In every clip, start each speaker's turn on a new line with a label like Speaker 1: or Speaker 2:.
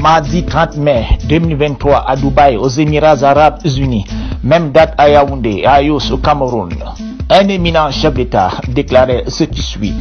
Speaker 1: mardi 30 mai 2023 à Dubaï, aux Émirats Arabes Unis. Même date à Yaoundé, à Ayos, au Cameroun. Un éminent chef d'État déclarait ce qui suit.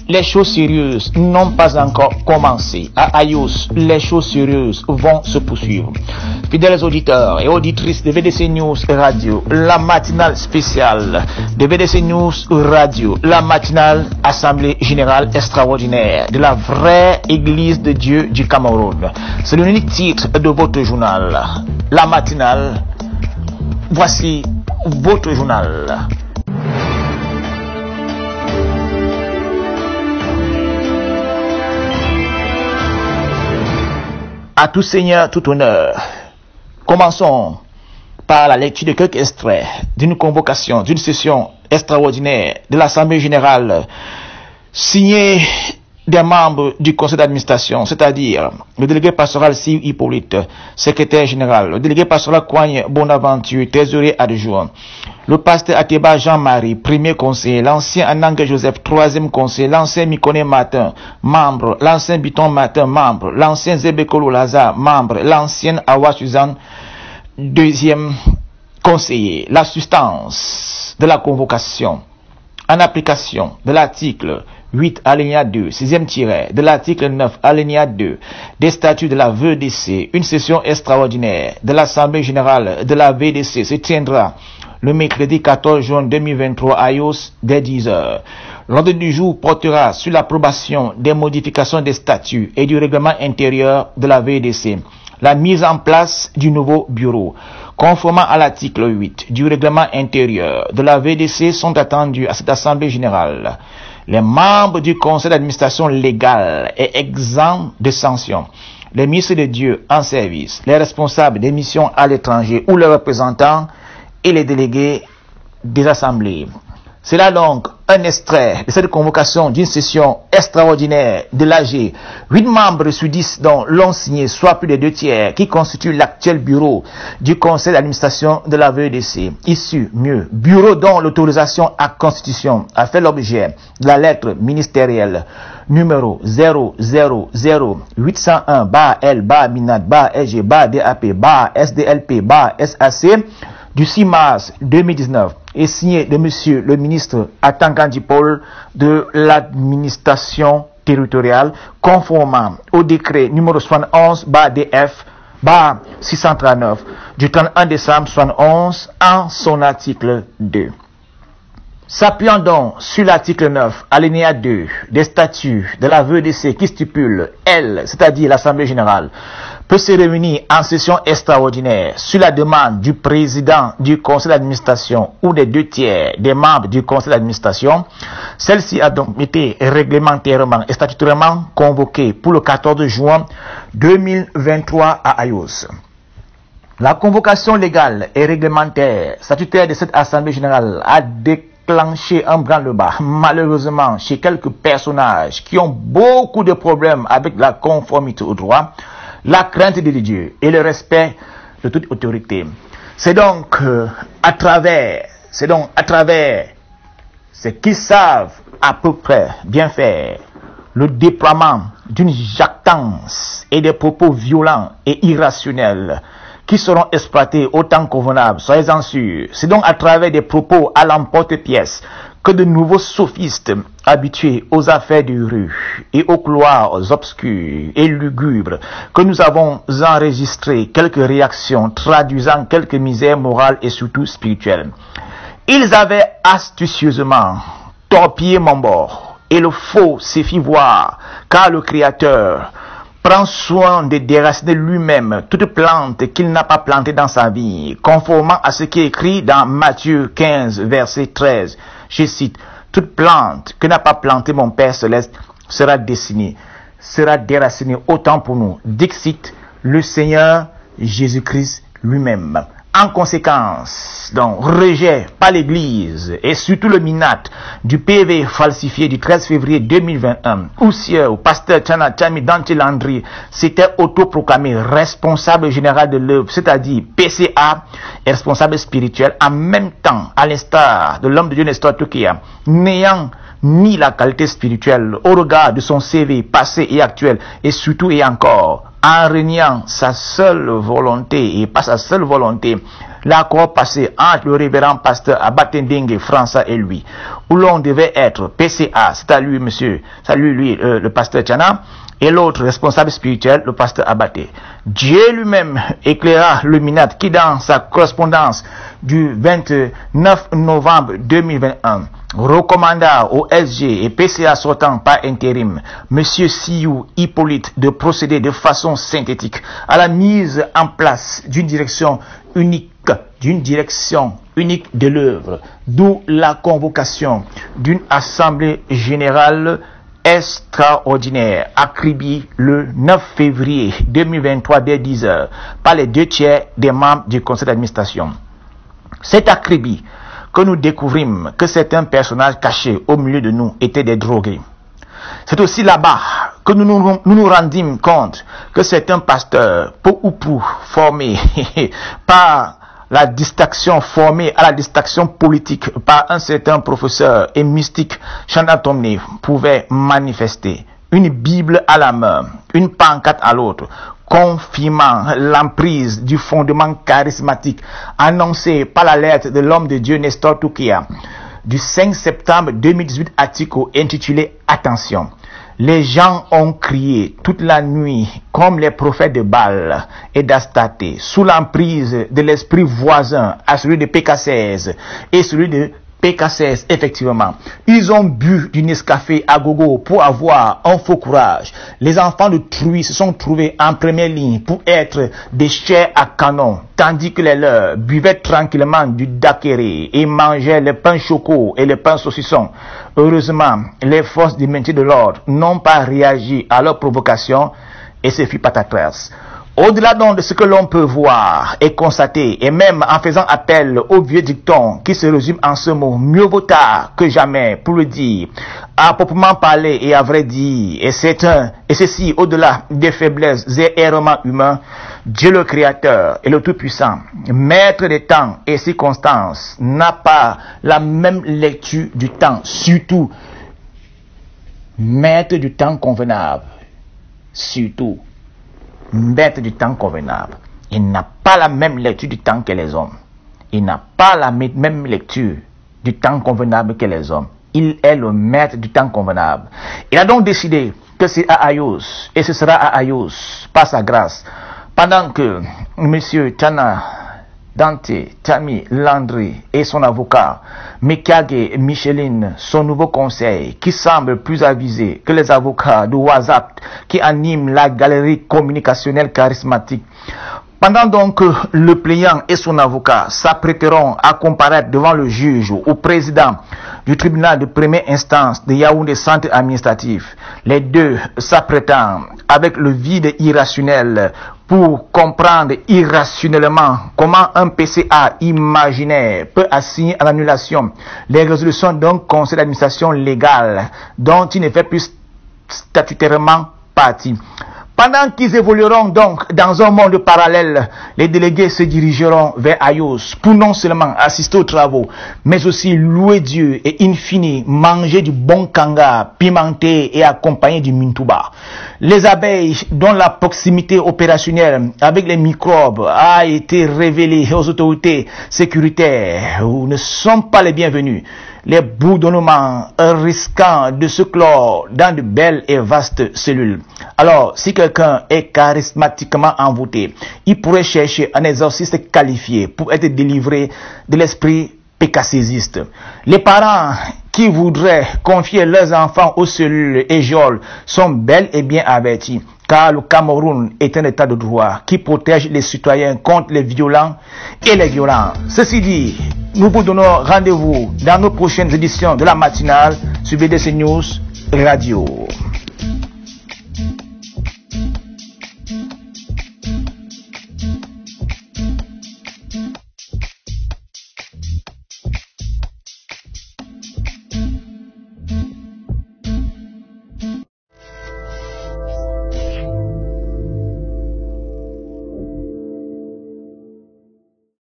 Speaker 1: Les choses sérieuses n'ont pas encore commencé. À Ayos, les choses sérieuses vont se poursuivre. Fidèles auditeurs et auditrices de VDC News Radio, la matinale spéciale de VDC News Radio, la matinale Assemblée Générale Extraordinaire de la vraie Église de Dieu du Cameroun. C'est l'unique titre de votre journal. La matinale, voici votre journal. À tout seigneur, tout honneur. Commençons par la lecture de quelques extraits d'une convocation, d'une session extraordinaire de l'Assemblée Générale signée des membres du conseil d'administration, c'est-à-dire le délégué pastoral Siv Hippolyte, secrétaire général, le délégué pastoral Coigne Bonaventure, trésorier adjoint, le pasteur Ateba Jean-Marie, premier conseiller, l'ancien Anangue Joseph, troisième conseiller, l'ancien Mikone Martin, membre, l'ancien Biton Martin, membre, l'ancien Zebekolo Lazare, membre, l'ancienne Awa Suzanne, deuxième conseiller. La substance de la convocation, en application de l'article 8 alinéa 2, 6e tiret, de l'article 9 alinéa 2, des statuts de la VDC, une session extraordinaire de l'Assemblée Générale de la VDC se tiendra le mercredi 14 juin 2023 à Ayos dès 10h. L'ordre du jour portera sur l'approbation des modifications des statuts et du règlement intérieur de la VDC, la mise en place du nouveau bureau. Conformément à l'article 8 du règlement intérieur de la VDC sont attendus à cette Assemblée Générale les membres du conseil d'administration légal et exempt de sanctions, les ministres de Dieu en service, les responsables des missions à l'étranger ou leurs représentants et les délégués des assemblées. C'est là donc un extrait de cette convocation d'une session extraordinaire de l'AG. 8 membres sur 10 dont l'ont signé, soit plus de 2 tiers, qui constituent l'actuel bureau du conseil d'administration de la VEDC. Bureau dont l'autorisation à constitution a fait l'objet de la lettre ministérielle numéro 000-L-LG-DAP-SDLP-SAC du 6 mars 2019 et signé de monsieur le ministre Atangandi Paul de l'administration territoriale, conformément au décret numéro 71-DF-639 du 31 décembre 71 en son article 2. S'appuyant donc sur l'article 9, alinéa 2 des statuts de la VEDC qui stipule, elle, c'est-à-dire l'Assemblée Générale, peut se réunir en session extraordinaire sur la demande du président du conseil d'administration ou des 2 tiers des membres du conseil d'administration. Celle-ci a donc été réglementairement et statutairement convoquée pour le 14 juin 2023 à Ayos. La convocation légale et réglementaire statutaire de cette Assemblée Générale a déclenché un branle-bas, malheureusement, chez quelques personnages qui ont beaucoup de problèmes avec la conformité au droit, la crainte de Dieu et le respect de toute autorité. C'est donc à travers ce qu'ils savent à peu près bien faire, le déploiement d'une jactance et des propos violents et irrationnels qui seront exploités autant convenable, soyez-en sûrs. C'est donc à travers des propos à l'emporte-pièce que de nouveaux sophistes habitués aux affaires de rue et aux couloirs obscurs et lugubres que nous avons enregistré quelques réactions traduisant quelques misères morales et surtout spirituelles. Ils avaient astucieusement torpillé mon bord et le faux s'est fait voir car le Créateur prend soin de déraciner lui-même toute plante qu'il n'a pas plantée dans sa vie, conformément à ce qui est écrit dans Matthieu 15, verset 13. Je cite, « Toute plante que n'a pas plantée mon Père Céleste sera déracinée autant pour nous. » Dixit le Seigneur Jésus-Christ lui-même. En conséquence, donc, rejet par l'Église et surtout le MINAT du PV falsifié du 13 février 2021, où le pasteur Tchana Tchami Dante Landry s'était autoproclamé responsable général de l'œuvre, c'est-à-dire PCA et responsable spirituel, en même temps, à l'instar de l'homme de Dieu Nestor Tukia, n'ayant ni la qualité spirituelle au regard de son CV passé et actuel, et surtout et encore, en reniant sa seule volonté, et pas sa seule volonté, l'accord passé entre le révérend pasteur Abatendengue França et lui, où l'on devait être PCA, c'est à lui, monsieur, c'est à lui, le pasteur Tchana, et l'autre responsable spirituel, le pasteur Abaté. Dieu lui-même éclaira le Minat qui, dans sa correspondance du 29 novembre 2021, recommanda au SG et PCA sortant par intérim, monsieur Siou Hippolyte, de procéder de façon synthétique à la mise en place d'une direction unique de l'œuvre, d'où la convocation d'une assemblée générale extraordinaire à Kribi le 9 février 2023 dès 10h par les 2/3 des membres du conseil d'administration. C'est à Kribi que nous découvrîmes que certains personnages cachés au milieu de nous étaient des drogués. C'est aussi là-bas que nous nous rendîmes compte que certains pasteurs, peu ou prou formés par la distraction formée à la distraction politique par un certain professeur et mystique Chantal Tomné, pouvait manifester une Bible à la main, une pancarte à l'autre, confirmant l'emprise du fondement charismatique annoncé par la lettre de l'homme de Dieu Nestor Toukia du 5 septembre 2018, article intitulé « Attention ». Les gens ont crié toute la nuit comme les prophètes de Baal et d'Astaté, sous l'emprise de l'esprit voisin à celui de PK16 et celui de PK16, effectivement. Ils ont bu du Nescafé à gogo pour avoir un faux courage. Les enfants de Truy se sont trouvés en première ligne pour être des chairs à canon, tandis que les leurs buvaient tranquillement du daiquiri et mangeaient le pain choco et le pain saucisson. Heureusement, les forces du maintien de l'ordre n'ont pas réagi à leur provocation et ce fut patatras. Au-delà donc de ce que l'on peut voir et constater, et même en faisant appel au vieux dicton qui se résume en ce mot, mieux vaut tard que jamais, pour le dire, à proprement parler et à vrai dire, et ceci au-delà des faiblesses et errements humains, Dieu le Créateur et le Tout-Puissant, maître des temps et circonstances, n'a pas la même lecture du temps, surtout maître du temps convenable, surtout maître du temps convenable. Il n'a pas la même lecture du temps que les hommes. Il n'a pas la même lecture du temps convenable que les hommes. Il est le maître du temps convenable. Il a donc décidé que c'est à Ayos, et ce sera à Ayos, par sa grâce, pendant que M. Tchana, Dante, Tami, Landry et son avocat, Mekage Micheline, son nouveau conseil, qui semble plus avisé que les avocats de WhatsApp qui animent la galerie communicationnelle charismatique. Pendant donc que le plaignant et son avocat s'apprêteront à comparaître devant le juge ou président du tribunal de première instance de Yaoundé Centre Administratif, les deux s'apprêtant avec le vide irrationnel pour comprendre irrationnellement comment un PCA imaginaire peut assigner à l'annulation les résolutions d'un conseil d'administration légal dont il ne fait plus statutairement partie. Pendant qu'ils évolueront donc dans un monde parallèle, les délégués se dirigeront vers Ayos pour non seulement assister aux travaux, mais aussi louer Dieu et in fine manger du bon kanga pimenté et accompagné du mintuba. Les abeilles dont la proximité opérationnelle avec les microbes a été révélée aux autorités sécuritaires ne sont pas les bienvenus. Les bourdonnements risquant de se clore dans de belles et vastes cellules. Alors, si quelqu'un est charismatiquement envoûté, il pourrait chercher un exorciste qualifié pour être délivré de l'esprit pécassésiste. Les parents qui voudraient confier leurs enfants aux cellules et geôles sont bel et bien avertis, car le Cameroun est un état de droit qui protège les citoyens contre les violents et les violents. Ceci dit, nous vous donnons rendez-vous dans nos prochaines éditions de la matinale sur BDC News Radio.